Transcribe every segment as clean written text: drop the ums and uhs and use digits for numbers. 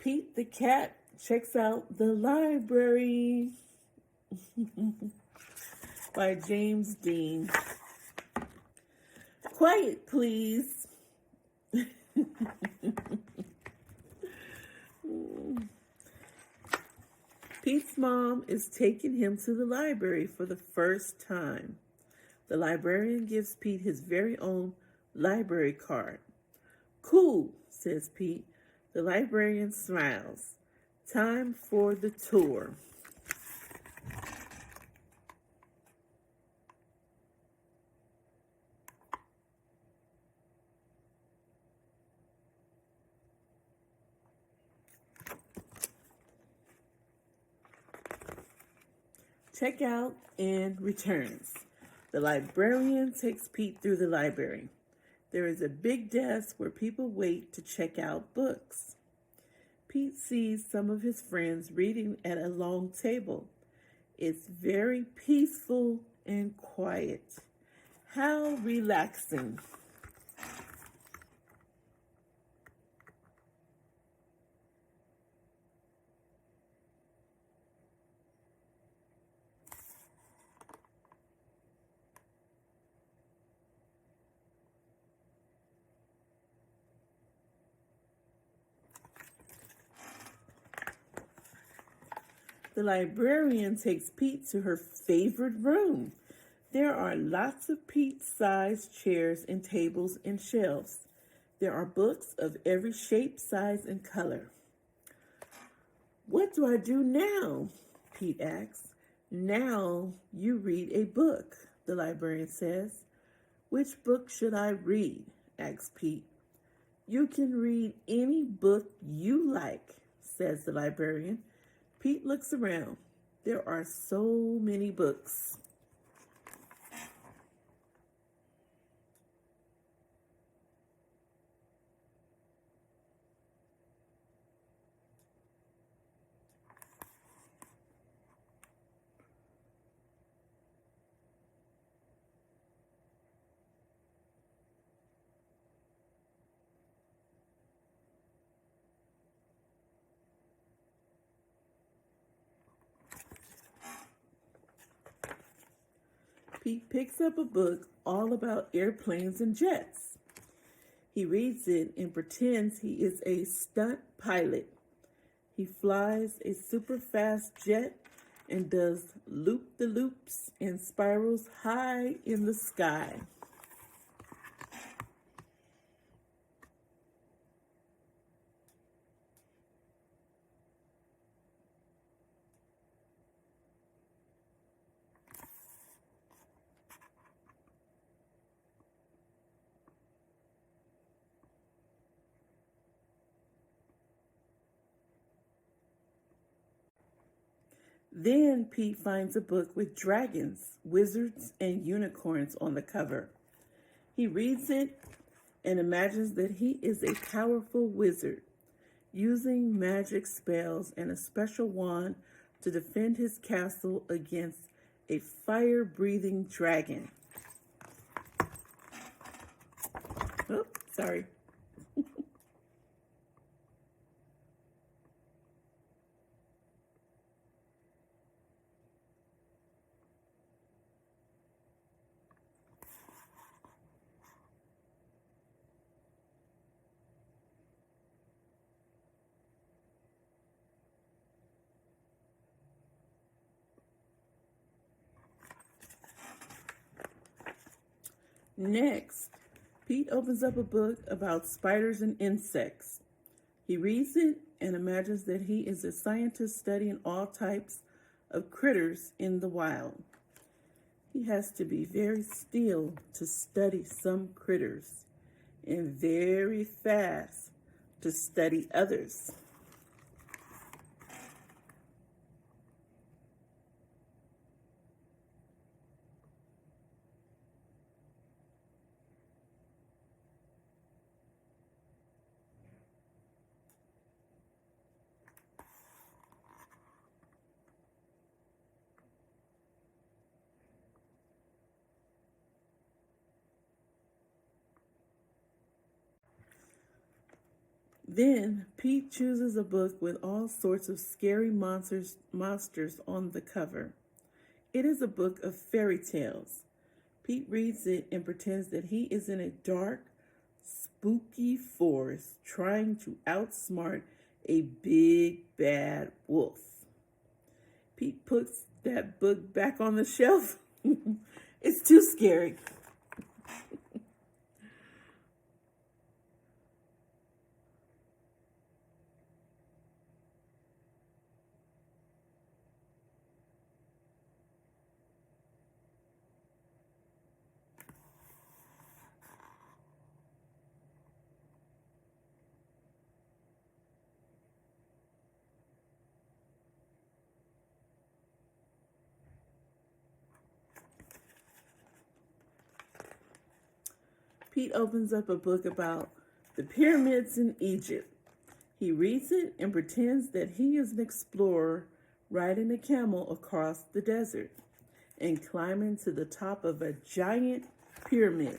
Pete the cat checks out the library by James Dean. Quiet, please. Pete's mom is taking him to the library for the first time. The librarian gives Pete his very own library card. Cool, says Pete. The librarian smiles. Time for the tour. Checkout and returns. The librarian takes Pete through the library. There is a big desk where people wait to check out books. Pete sees some of his friends reading at a long table. It's very peaceful and quiet. How relaxing. The librarian takes Pete to her favorite room. There are lots of Pete-sized chairs and tables and shelves. There are books of every shape, size, and color. What do I do now? Pete asks. Now you read a book, the librarian says. Which book should I read? Asks Pete. You can read any book you like, says the librarian. Pete looks around. There are so many books. Pete picks up a book all about airplanes and jets. He reads it and pretends he is a stunt pilot. He flies a super fast jet and does loop-the-loops and spirals high in the sky. Then Pete finds a book with dragons, wizards, and unicorns on the cover. He reads it and imagines that he is a powerful wizard, using magic spells and a special wand to defend his castle against a fire-breathing dragon. Oh, sorry. Next, Pete opens up a book about spiders and insects. He reads it and imagines that he is a scientist studying all types of critters in the wild. He has to be very still to study some critters and very fast to study others. Then Pete chooses a book with all sorts of scary monsters on the cover. It is a book of fairy tales. Pete reads it and pretends that he is in a dark, spooky forest trying to outsmart a big bad wolf. Pete puts that book back on the shelf. It's too scary. Pete opens up a book about the pyramids in Egypt. He reads it and pretends that he is an explorer riding a camel across the desert and climbing to the top of a giant pyramid.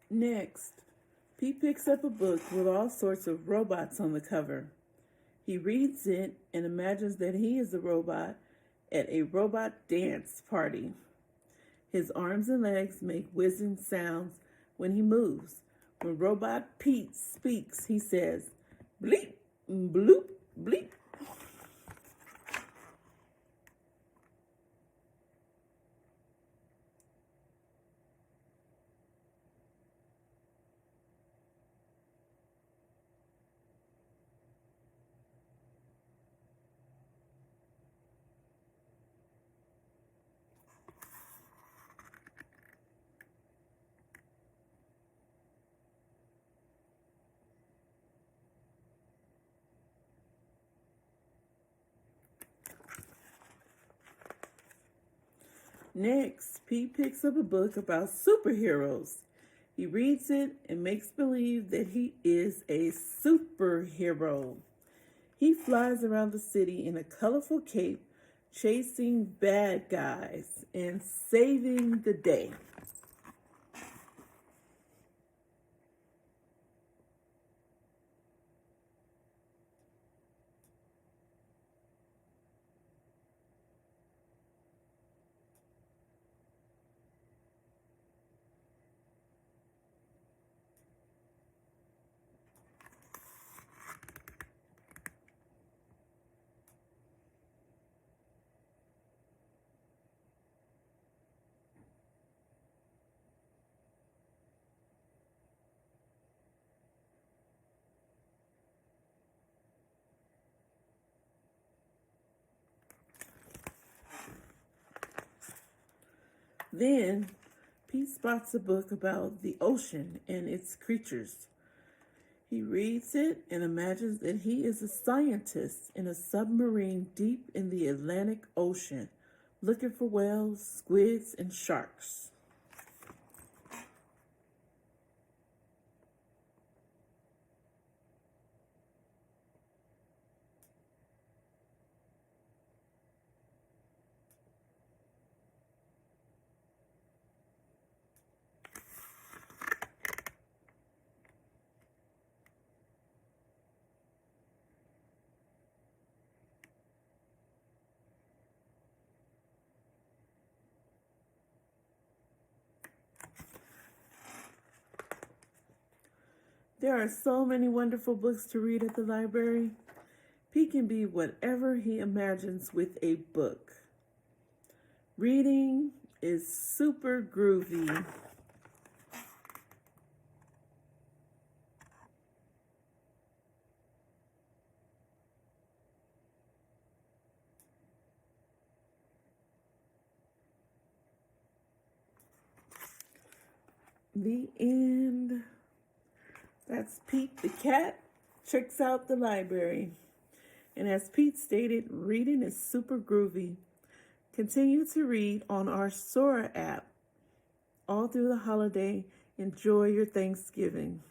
Next, Pete picks up a book with all sorts of robots on the cover. He reads it and imagines that he is a robot at a robot dance party. His arms and legs make whizzing sounds when he moves. When Robot Pete speaks, he says, bleep, bloop, bleep. Next, Pete picks up a book about superheroes. He reads it and makes believe that he is a superhero. He flies around the city in a colorful cape, chasing bad guys and saving the day. Then, Pete spots a book about the ocean and its creatures. He reads it and imagines that he is a scientist in a submarine deep in the Atlantic Ocean, looking for whales, squids, and sharks. There are so many wonderful books to read at the library. Pete can be whatever he imagines with a book. Reading is super groovy. The end. That's Pete the cat checks out the library. And as Pete stated, reading is super groovy. Continue to read on our Sora app. All through the holiday, enjoy your Thanksgiving.